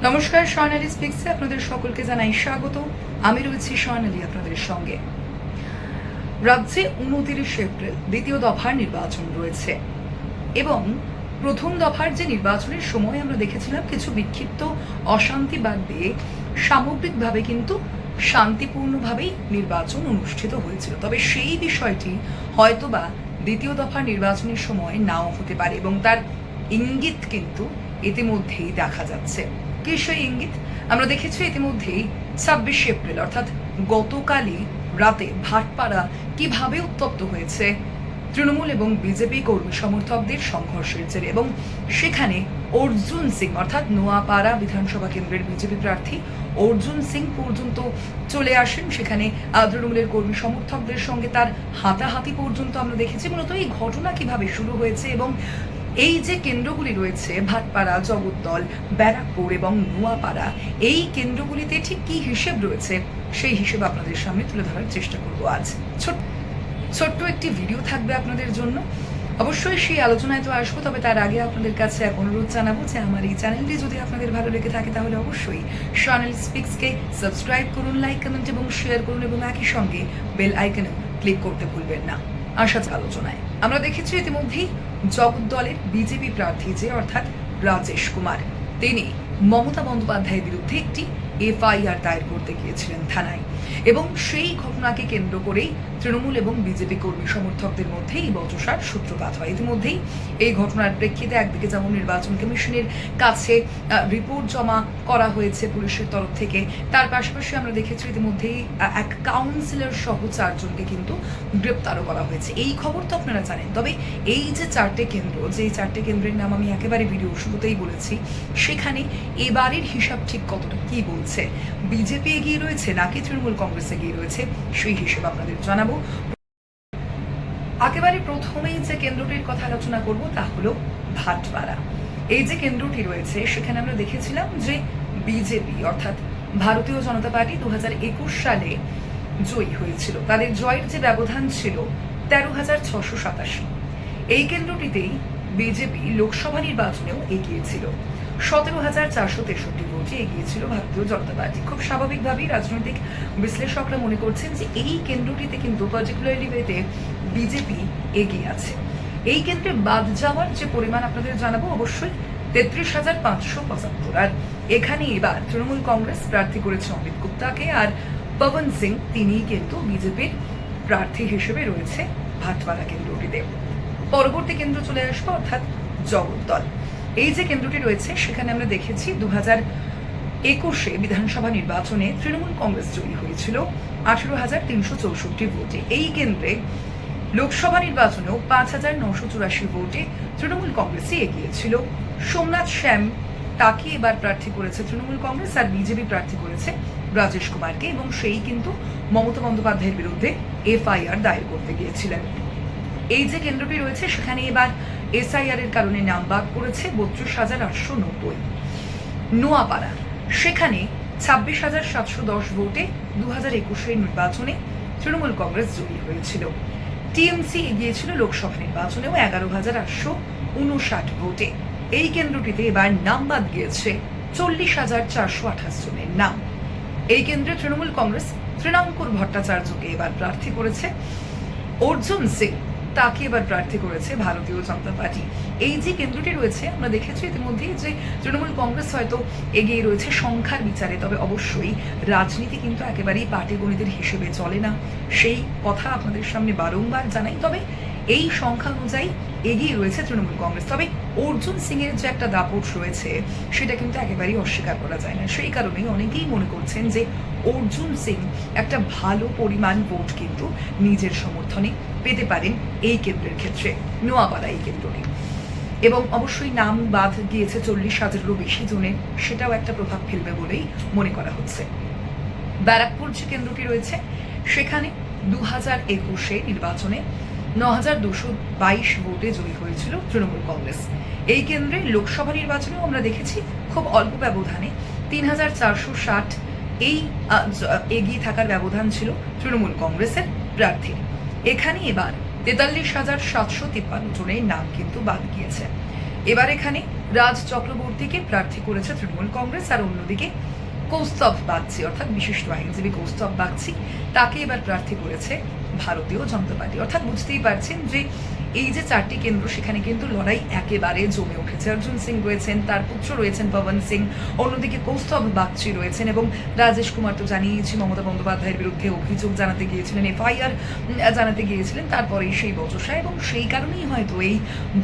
নমস্কার, স্বর্ণালী স্পিক্সে আপনাদের সকলকে জানাই স্বাগত। আমি রয়েছি স্বর্ণালী আপনাদের সঙ্গে। রাজ্যে 29 এপ্রিল দ্বিতীয় দফার নির্বাচন রয়েছে এবং প্রথম দফার যে নির্বাচনের সময় আমরা দেখেছিলাম কিছু বিক্ষিপ্ত অশান্তি বাদ দিয়ে সামগ্রিকভাবে কিন্তু শান্তিপূর্ণভাবেই নির্বাচন অনুষ্ঠিত হয়েছিল। তবে সেই বিষয়টি হয়তোবা দ্বিতীয় দফার নির্বাচনের সময় নাও হতে পারে এবং তার ইঙ্গিত কিন্তু ইতিমধ্যেই দেখা যাচ্ছে। কি সেই ইঙ্গিত? আমরা দেখেছি ইতিমধ্যেই 26 এপ্রিল অর্থাৎ গতকালই রাতে ভাটপাড়া কিভাবে উত্তপ্ত হয়েছে তৃণমূল এবং বিজেপি কর্মী সমর্থকদের সংঘর্ষের জেরে, এবং সেখানে অর্জুন সিং অর্থাৎ নোয়াপাড়া বিধানসভা কেন্দ্রের বিজেপি প্রার্থী অর্জুন সিং পর্যন্ত চলে আসেন। সেখানে তৃণমূলের কর্মী সমর্থকদের সঙ্গে তার হাতাহাতি পর্যন্ত আমরা দেখেছি। মূলত এই ঘটনা কিভাবে শুরু হয়েছে এবং এই যে কেন্দ্রগুলি রয়েছে ভাটপাড়া, জগদ্দল, ব্যারাকপুর এবং নোয়াপাড়া, এই কেন্দ্রগুলিতে ঠিক কি হিসেব রয়েছে সেই হিসেব আপনাদের সামনে তুলে ধরার চেষ্টা করব আজ। ছোট্ট একটি ভিডিও থাকবে আপনাদের জন্য। অবশ্যই সেই আলোচনায় তো আসবো, তবে তার আগে আপনাদের কাছে এক অনুরোধ জানাবো যে আমার এই চ্যানেলটি যদি আপনাদের ভালো লেগে থাকে তাহলে অবশ্যই স্বর্ণালী স্পিক্সকে সাবস্ক্রাইব করুন, লাইক, কমেন্ট এবং শেয়ার করুন এবং একই সঙ্গে বেল আইকনে ক্লিক করতে ভুলবেন না। আসা আলোচনায় আমরা দেখেছি ইতিমধ্যেই জগদ্দলের বিজেপি প্রার্থী যে অর্থাৎ রাজেশ কুমার, তিনি মমতা বন্দ্যোপাধ্যায়ের বিরুদ্ধে একটি এফআইআর দায়ের করতে গিয়েছিলেন থানায়, এবং সেই ঘটনাকে কেন্দ্র করেই তৃণমূল এবং বিজেপি কর্মী সমর্থকদের মধ্যে এই বচসার সূত্রপাত হয়। ইতিমধ্যেই এই ঘটনার প্রেক্ষিতে একদিকে যেমন নির্বাচন কমিশনের কাছে রিপোর্ট জমা করা হয়েছে পুলিশের তরফ থেকে, তার পাশাপাশি আমরা দেখেছি ইতিমধ্যেই এক কাউন্সিলর সহ 4 জনকে কিন্তু গ্রেপ্তারও করা হয়েছে। এই খবর তো আপনারা জানেন। তবে এই যে 4টে কেন্দ্র, যে 4টে কেন্দ্রের নাম আমি একেবারে ভিডিও শুরুতেই বলেছি, সেখানে এবারের হিসাব ঠিক কতটা কি বলছে, বিজেপি এগিয়ে রয়েছে নাকি তৃণমূল কংগ্রেস এগিয়ে রয়েছে, সেই হিসেব আপনাদের জানাবো। একেবারে প্রথমেই যে কেন্দ্রটির কথা আলোচনা করব তা হলো ভাটপাড়া। এই যে কেন্দ্রটি রয়েছে সেখানে আমরা দেখেছিলাম যে বিজেপি অর্থাৎ ভারতীয় জনতা পার্টি 2021 সালে জয়ী হয়েছিল। তাদের জয়ের যে ব্যবধান ছিল 13,687। এই কেন্দ্রটিতেই বিজেপি লোকসভা নির্বাচনেও এগিয়েছিল, 17,463 ভোটে এগিয়েছিল ভারতীয় জনতা পার্টি। খুব স্বাভাবিকভাবেই রাজনৈতিক বিশ্লেষকরা মনে করছেন যে এই কেন্দ্রটিতে কিন্তু পার্টিকুলারলি ওয়েতে বিজেপি এগিয়ে আছে। এই কেন্দ্রে বাদ যাওয়ার যে পরিমাণ আপনাদের জানাবো অবশ্যই 33,575। আর এখানে এবার তৃণমূল কংগ্রেস প্রার্থী করেছে অমিত গুপ্তাকে, আর পবন সিং তিনি কিন্তু বিজেপির প্রার্থী হিসেবে রয়েছে ভাটপাড়া কেন্দ্রটিতে। পরবর্তী কেন্দ্র চলে আসবো অর্থাৎ জগদ্দল। এই যে কেন্দ্রটি রয়েছে সেখানে আমরা দেখেছি 2021 বিধানসভা নির্বাচনে তৃণমূল কংগ্রেস জয়ী হয়েছিল 18,364 ভোটে। এই কেন্দ্রে লোকসভা নির্বাচনেও 5,984 ভোটে তৃণমূল কংগ্রেসই এগিয়েছিল। সোমনাথ শ্যাম তাকে এবার প্রার্থী করেছে তৃণমূল কংগ্রেস, আর বিজেপি প্রার্থী করেছে রাজেশ কুমারকে, এবং সেই কিন্তু মমতা বন্দ্যোপাধ্যায়ের বিরুদ্ধে এফআইআর দায়ের করতে গিয়েছিলেন। এই যে কেন্দ্রটি রয়েছে সেখানে এবার এসআইআর এর কারণে নাম বাদ করেছে 32,890। নোয়াপাড়া, সেখানে 26,710 ভোটে 2021 নির্বাচনে তৃণমূল কংগ্রেস জয়ী হয়েছিল। টিএমসি এগিয়েছিল লোকসভা নির্বাচনেও 11,059 ভোটে। এই কেন্দ্রটিতে এবার নাম বাদ গিয়েছে 40,428 জনের নাম। এই কেন্দ্রে তৃণমূল কংগ্রেস তৃণাঙ্কুর ভট্টাচার্যকে এবার প্রার্থী করেছে, অর্জুন সিং তাকে এবার প্রার্থী করেছে ভারতীয় জনতা পার্টি। এই যে কেন্দ্রটি রয়েছে আমরা দেখেছি ইতিমধ্যেই যে তৃণমূল কংগ্রেস হয়তো এগিয়ে রয়েছে সংখ্যার বিচারে, তবে অবশ্যই রাজনীতি কিন্তু একেবারেই পাটিগণিতের হিসেবে চলে না, সেই কথা আপনাদের সামনে বারংবার জানাই। তবে এই সংখ্যা অনুযায়ী এগিয়ে রয়েছে তৃণমূল কংগ্রেস। তবে অর্জুন সিং এর যে একটা দাপট রয়েছে সেটা কিন্তু একেবারেই অস্বীকার করা যায় না। সেই কারণেই অনেকেই মনে করছেন যে অর্জুন সিং একটা ভালো পরিমাণ ভোট কিন্তু নিজের সমর্থনে পেতে পারেন এই কেন্দ্রের ক্ষেত্রে, নোয়াপাড়া এই কেন্দ্রটি। এবং অবশ্যই নাম বাদ গিয়েছে 40,000-এরও বেশি জনের, সেটাও একটা প্রভাব ফেলবে বলেই মনে করা হচ্ছে। ব্যারাকপুর যে কেন্দ্রটি রয়েছে সেখানে 2021 নির্বাচনে 9,222 ভোটে জয়ী হয়েছিল তৃণমূল কংগ্রেস। এই কেন্দ্রে লোকসভা নির্বাচনেও আমরা দেখেছি খুব অল্প ব্যবধানে 3,460 এই এগিয়ে থাকার ব্যবধান ছিল তৃণমূল কংগ্রেসের প্রার্থীর। এখানে এবার 43,753 জনের নাম কিন্তু বাদ গিয়েছে। এবার এখানে রাজ চক্রবর্তীকে প্রার্থী করেছে তৃণমূল কংগ্রেস, আর অন্যদিকে কৌস্তভ বাগচি অর্থাৎ বিশিষ্ট আইনজীবী কৌস্তভ বাগচি তাকে এবার প্রার্থী করেছে ভারতীয় জনতা পার্টি। অর্থাৎ বুঝতেই পারছেন যে এই যে 4টি কেন্দ্র, সেখানে কিন্তু লড়াই একেবারে জমে উঠেছে। অর্জুন সিং রয়েছেন, তার পুত্র রয়েছেন পবন সিং, অন্যদিকে কৌস্তভ বাগচি রয়েছেন, এবং রাজেশ কুমার তো জানিয়েছি মমতা বন্দ্যোপাধ্যায়ের বিরুদ্ধে অভিযোগ জানাতে গিয়েছিলেন, এফআইআর জানাতে গিয়েছিলেন, তারপরেই সেই বচসা, এবং সেই কারণেই হয়তো এই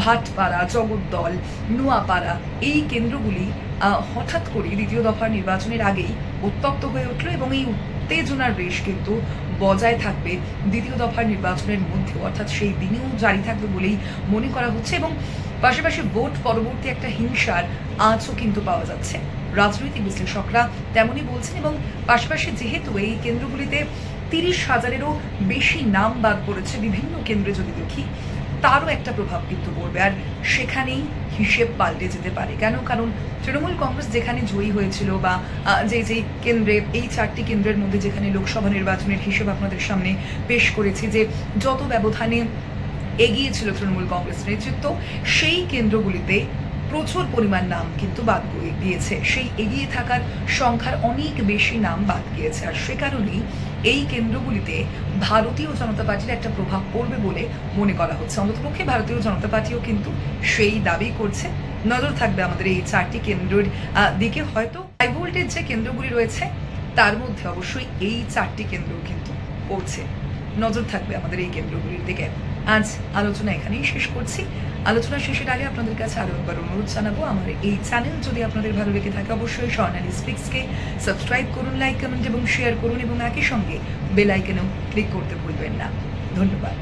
ভাটপাড়া, জগদ্দল, নোয়াপাড়া এই কেন্দ্রগুলি হঠাৎ করে দ্বিতীয় দফার নির্বাচনের আগেই উত্তপ্ত হয়ে উঠল, এবং এই উত্তেজনার রেশ কিন্তু বজায় থাকবে দ্বিতীয় দফার নির্বাচনের মধ্যেও, অর্থাৎ সেই দিনেও জারি থাকবে বলেই মনে করা হচ্ছে। এবং পাশাপাশি ভোট পরবর্তী একটা হিংসার আঁচও কিন্তু পাওয়া যাচ্ছে, রাজনৈতিক বিশ্লেষকরা তেমনই বলছেন। এবং পাশাপাশি যেহেতু এই কেন্দ্রগুলিতে 30,000-এরও বেশি নাম বাদ পড়েছে বিভিন্ন কেন্দ্রে, যদি দেখি তারও একটা প্রভাব কিন্তু পড়বে, আর সেখানেই হিসেব পাল্টে যেতে পারে। কারণ তৃণমূল কংগ্রেস যেখানে জয়ী হয়েছিল, বা যে কেন্দ্রে, এই 4টি কেন্দ্রের মধ্যে যেখানে লোকসভা নির্বাচনের হিসেব আপনাদের সামনে পেশ করেছি, যে যত ব্যবধানে এগিয়েছিল তৃণমূল কংগ্রেস নেতৃত্ব, সেই কেন্দ্রগুলিতে প্রচুর পরিমাণ নাম কিন্তু বাদ গিয়েছে, সেই এগিয়ে থাকার সংখ্যার অনেক বেশি নাম বাদ গিয়েছে, আর সে কারণেই এই কেন্দ্রগুলিতে ভারতীয় জনতা পার্টির একটা প্রভাব পড়বে বলে মনে করা হচ্ছে। অন্ততপক্ষে ভারতীয় জনতা পার্টিও কিন্তু সেই দাবি করছে। নজর থাকবে আমাদের এই 4টি কেন্দ্রের দিকে। হয়তো হাই ভোল্টেজ যে কেন্দ্রগুলি রয়েছে তার মধ্যে অবশ্যই এই 4টি কেন্দ্র কিন্তু পড়ছে। নজর থাকবে আমাদের এই কেন্দ্রগুলির দিকে। আজ আলোচনা এখানেই শেষ করছি। আলোচনা শেষের আগে আপনাদের কাছে আরও একবার অনুরোধ জানাবো, আমার এই চ্যানেল যদি আপনাদের ভালো লেগে থাকে অবশ্যই স্বর্ণালী স্পিক্সকে সাবস্ক্রাইব করুন, লাইক, কমেন্ট এবং শেয়ার করুন, এবং একই সঙ্গে বেল আইকনেও ক্লিক করতে ভুলবেন না। ধন্যবাদ।